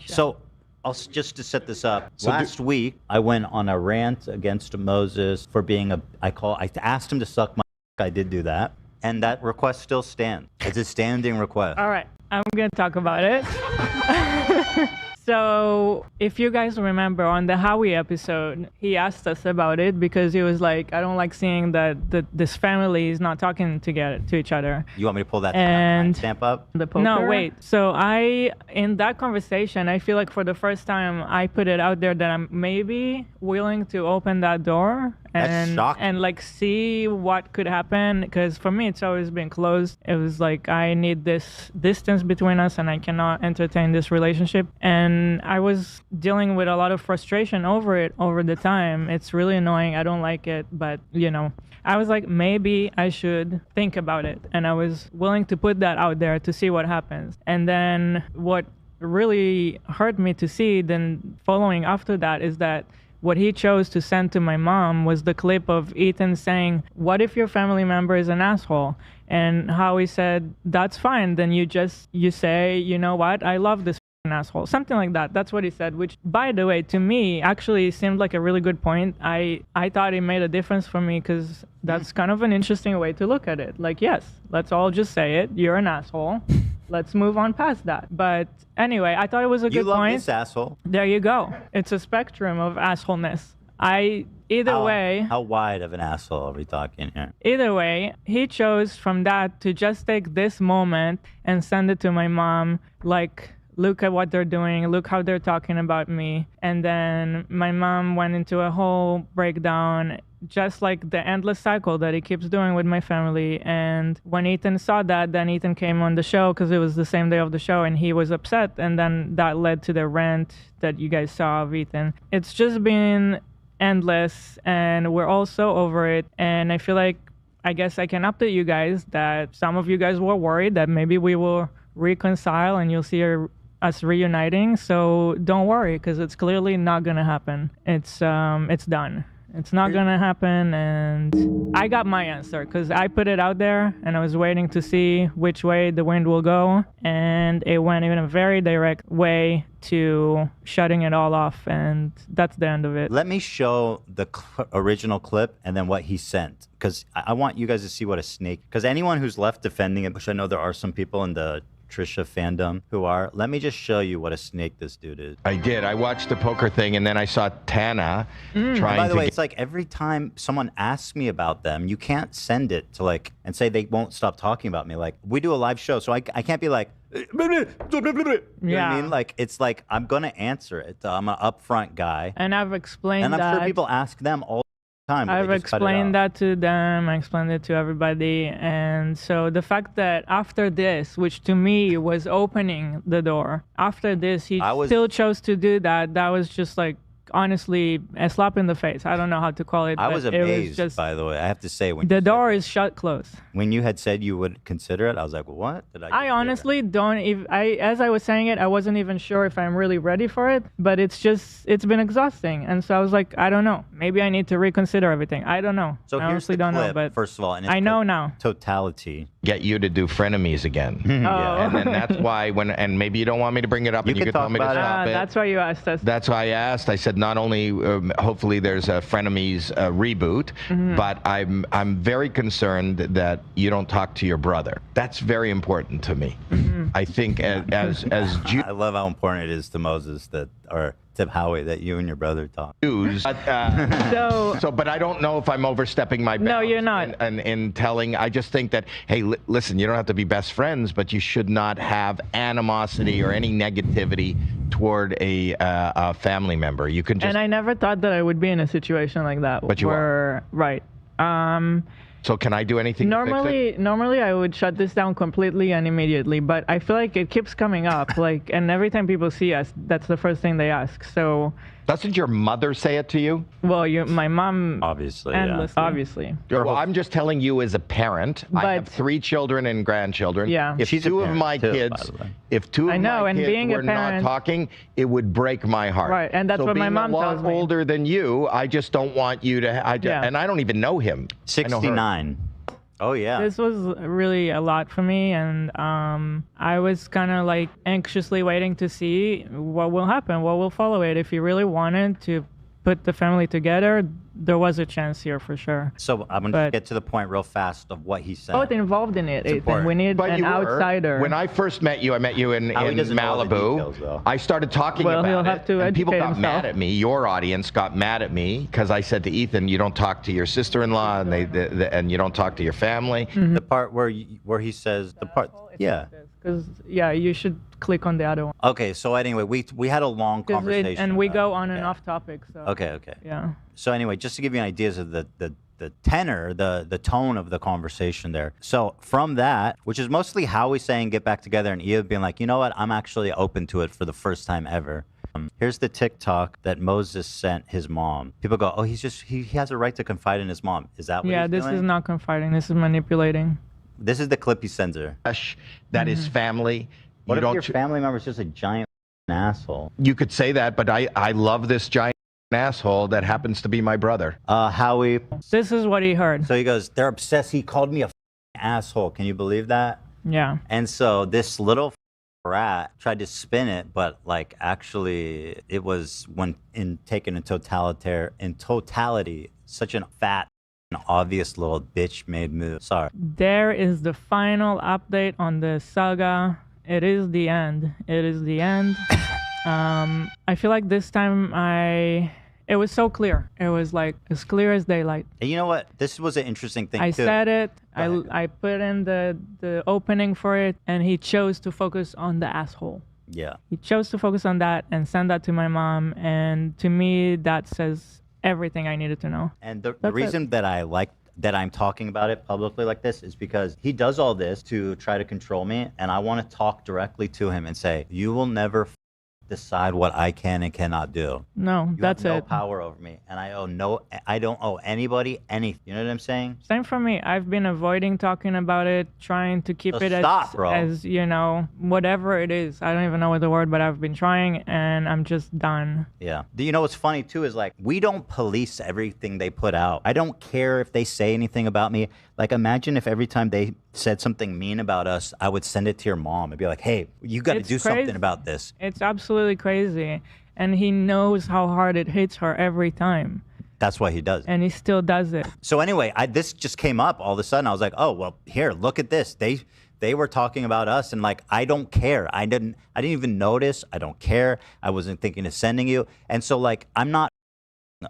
So just to set this up, last week I went on a rant against Moses for being I asked him to suck my I did do that, and that request still stands. It's a standing request. All right, I'm going to talk about it. So if you guys remember on the Howie episode, he asked us about it because he was like, I don't like seeing that this family is not talking to each other. You want me to pull that stamp up? No, wait. So in that conversation, I feel like for the first time, I put it out there that I'm maybe willing to open that door and like see what could happen, because for me it's always been closed. It was like I need this distance between us and I cannot entertain this relationship, and I was dealing with a lot of frustration over the time. It's really annoying. I don't like it, but I was like, maybe I should think about it, and I was willing to put that out there to see what happens. And then what really hurt me to see then following after that is that what he chose to send to my mom was the clip of Ethan saying, what if your family member is an asshole? And how he said, that's fine. Then you say, you know what? I love this asshole. Something like that. That's what he said, which, by the way, to me, actually seemed like a really good point. I thought it made a difference for me because that's kind of an interesting way to look at it. Like, yes, let's all just say it. You're an asshole. Let's move on past that. But anyway, I thought it was a good point. You love this asshole. There you go. It's a spectrum of assholeness. How wide of an asshole are we talking here? Either way, he chose from that to just take this moment and send it to my mom, like, look at what they're doing, look how they're talking about me. And then my mom went into a whole breakdown, just like the endless cycle that he keeps doing with my family. And when Ethan saw that, then Ethan came on the show because it was the same day of the show, and he was upset. And then that led to the rant that you guys saw of Ethan. It's just been endless, and we're all so over it. And I feel like, I guess I can update you guys that some of you guys were worried that maybe we will reconcile and you'll see us reuniting. So don't worry, because it's clearly not gonna happen. It's done. It's not gonna happen, and I got my answer because I put it out there and I was waiting to see which way the wind will go, and it went in a very direct way to shutting it all off, and that's the end of it. Let me show the original clip and then what he sent, because I want you guys to see what a snake, because anyone who's left defending it, which I know there are some people in the Trisha fandom who are, let me just show you what a snake this dude is. I did. I watched the poker thing, and then I saw Tana trying to... By the way, it's like every time someone asks me about them, you can't send it to like, and say they won't stop talking about me. Like, we do a live show, so I can't be like, you know what I mean? Like, it's like, I'm going to answer it. I'm an upfront guy. And I've explained that. And I'm sure people ask them all time. I've explained that to them. I explained it to everybody. And so the fact that after this, which to me was opening the door, after this, he still chose to do that. That was just like, honestly, a slap in the face. I don't know how to call it. I was amazed, by the way. I have to say, when the door is shut close. When you had said you would consider it, I was like, what? I honestly don't. As I was saying it, I wasn't even sure if I'm really ready for it. But it's been exhausting, and so I was like, I don't know. Maybe I need to reconsider everything. I don't know. So I honestly don't know. But first of all, I know now. Totality. Get you to do frenemies again. Yeah. And then that's why and maybe you don't want me to bring it up, and you can tell me to stop it. That's why you asked us. That's why I asked. I said not only hopefully there's a frenemies reboot, but I'm very concerned that you don't talk to your brother. That's very important to me. I think as I love how important it is to Moses to Howie that you and your brother talk. But I don't know if I'm overstepping my bounds. No, you're not. In telling, I just think that, hey, listen, you don't have to be best friends, but you should not have animosity or any negativity toward a family member. You can just. And I never thought that I would be in a situation like that. But you are. Right. So can I do anything? Normally I would shut this down completely and immediately, but I feel like it keeps coming up, like, and every time people see us, that's the first thing they ask. So. Doesn't your mother say it to you? Well, my mom. Obviously. Obviously. Well, I'm just telling you as a parent. I have 3 children and grandchildren. Yeah. If two of my kids were not talking, it would break my heart. Right, and that's what my mom tells me. Being a lot older than you, I just don't want you to. And I don't even know him. 69. Oh, yeah. This was really a lot for me, and I was kind of like anxiously waiting to see what will happen, what will follow it. If he really wanted to put the family together, there was a chance here for sure. So I'm going to get to the point real fast of what he said. Both involved in it, Ethan. We need an outsider. When I first met you, I met you in Malibu. Details, I started talking about he'll have to it, and people got himself. mad at me. Your audience got mad at me because I said to Ethan, you don't talk to your sister-in-law, and you don't talk to your family. Mm-hmm. The part where he says, the part, yeah. Because, yeah, you should click on the other one. Okay, so anyway, we had a long conversation. And we go on and off topic. So. Okay. Yeah. So anyway, just to give you an idea of the tenor, the tone of the conversation there. So from that, which is mostly Howie saying get back together and Eve being like, you know what, I'm actually open to it for the first time ever. Here's the TikTok that Moses sent his mom. People go, oh, he has a right to confide in his mom. Is that what he's doing? Yeah, this is not confiding. This is manipulating. This is the clip he sends her. That is family. What if your family member is just a giant asshole? You could say that, but I love this giant asshole that happens to be my brother. Howie. This is what he heard. So he goes, they're obsessed. He called me a asshole. Can you believe that? Yeah. And so this little rat tried to spin it, but like actually it was taken in totality, such a fat, obvious little bitch made move. Sorry. There is the final update on the saga. It is the end. It is the end. I feel like this time it was so clear. It was like as clear as daylight. And you know what? This was an interesting thing I too. said it. I put in the opening for it, and he chose to focus on the asshole. Yeah. He chose to focus on that and send that to my mom. And to me, that says everything I needed to know. And the reason that I like that I'm talking about it publicly like this is because he does all this to try to control me, and I want to talk directly to him and say, you will never decide what I can and cannot do. No, that's it. You have no power over me, and I don't owe anybody anything. You know what I'm saying? Same for me. I've been avoiding talking about it, trying to keep it as you know, whatever it is. I don't even know what the word, but I've been trying, and I'm just done. Yeah. You know what's funny too is like we don't police everything they put out. I don't care if they say anything about me. Like imagine if every time they said something mean about us, I would send it to your mom and be like, hey, you got to do something about this. It's absolutely crazy. And he knows how hard it hits her every time. That's why he does it. And he still does it. So anyway, this just came up all of a sudden. I was like, oh, well, here, look at this. They were talking about us, and like, I don't care. I didn't even notice. I don't care. I wasn't thinking of sending you. And so like, I'm not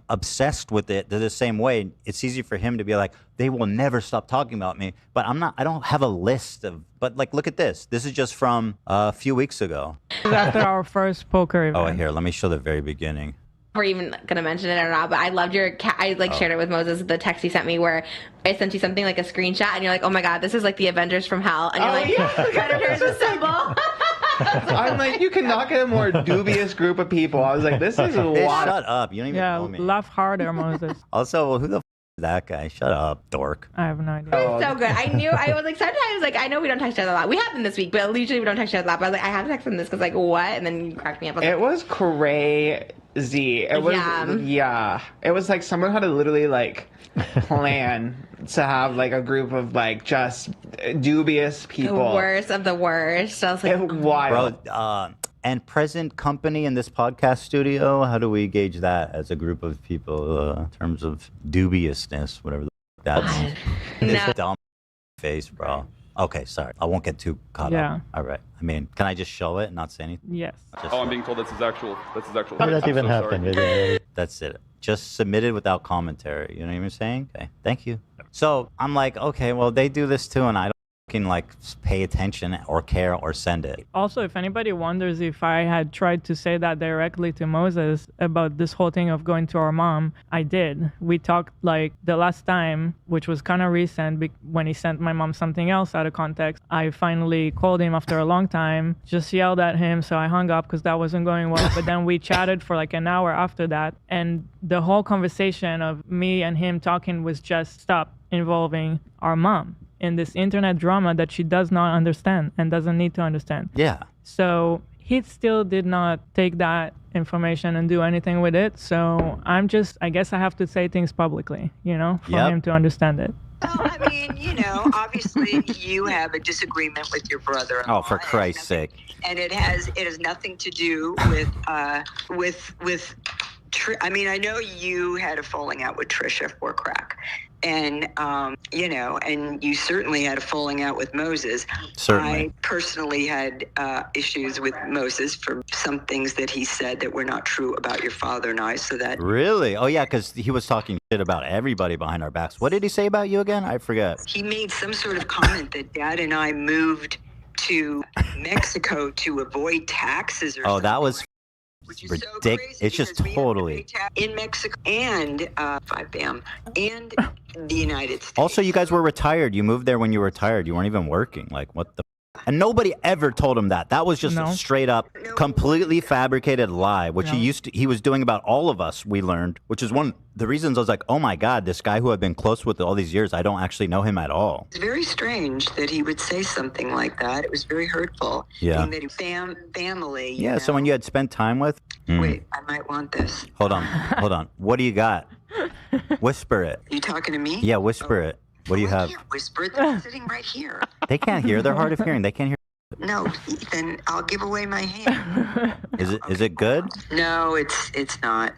obsessed with it the same way. It's easy for him to be like, they will never stop talking about me, but I don't have a list of, but like, look at this is just from a few weeks ago. After our first poker event. Oh, here, let me show the very beginning. We're even gonna mention it or not, but I loved your I shared it with Moses, the text he sent me where I sent you something like a screenshot and you're like, oh my god, this is like the Avengers from hell, and you're Predators assemble. I'm like, you cannot get a more dubious group of people. I was like, this is a lot. Shut up. You don't even know me. Laugh harder, Moses. Also, who the f is that guy? Shut up, dork. I have no idea. It's so good. I was like, sometimes, like, I know we don't text each other a lot. We have them this week, but usually we don't text each other a lot. But I was like, I have to text them this because, like, what? And then you cracked me up. It was crazy. It was, yeah. It was like someone had to literally, like, plan to have, like, a group of, like, just dubious people. The worst of the worst. I was like, wild. Bro, and present company in this podcast studio, how do we gauge that as a group of people in terms of dubiousness, whatever the f that's? This dumb face, bro. Okay, sorry. I won't get too caught up. All right. I mean, can I just show it and not say anything? Yes. I'm being told that's his actual. How did that even happen? That's it. Just submitted without commentary. You know what I'm saying? Okay. Thank you. So I'm like, okay, well, they do this too, and I don't like pay attention or care or send it. Also, if anybody wonders if I had tried to say that directly to Moses about this whole thing of going to our mom, I did. We talked like the last time, which was kind of recent, when he sent my mom something else out of context. I finally called him after a long time, just yelled at him, so I hung up because that wasn't going well. But then we chatted for like an hour after that, and the whole conversation of me and him talking was just stop involving our mom in this internet drama that she does not understand and doesn't need to understand. Yeah. So he still did not take that information and do anything with it. So I guess I have to say things publicly, for him to understand it. Well, I mean, obviously you have a disagreement with your brother-in-law. Oh, for Christ's sake! And it has nothing to do with I mean, I know you had a falling out with Trisha for crack. And, and you certainly had a falling out with Moses. Certainly. I personally had issues with Moses for some things that he said that were not true about your father and I. So that. Really? Oh, yeah, because he was talking shit about everybody behind our backs. What did he say about you again? I forget. He made some sort of comment that Dad and I moved to Mexico to avoid taxes or something. Oh, that was ridiculous. It's just totally in Mexico and and the United States. Also, you guys were retired. You moved there when you were retired. You weren't even working. Like, what the? And nobody ever told him that. That was just a straight up, completely fabricated lie, which he was doing about all of us, we learned, which is one of the reasons I was like, oh my God, this guy who I've been close with all these years, I don't actually know him at all. It's very strange that he would say something like that. It was very hurtful. Yeah. That family. Yeah, someone you had spent time with. Wait, I might want this. Hold on. What do you got? Whisper it. You talking to me? Yeah, whisper it. What do you have? I can't whisper it. They're sitting right here. They can't hear. They're hard of hearing. They can't hear. No, then I'll give away my hand. Is it good? No, it's not.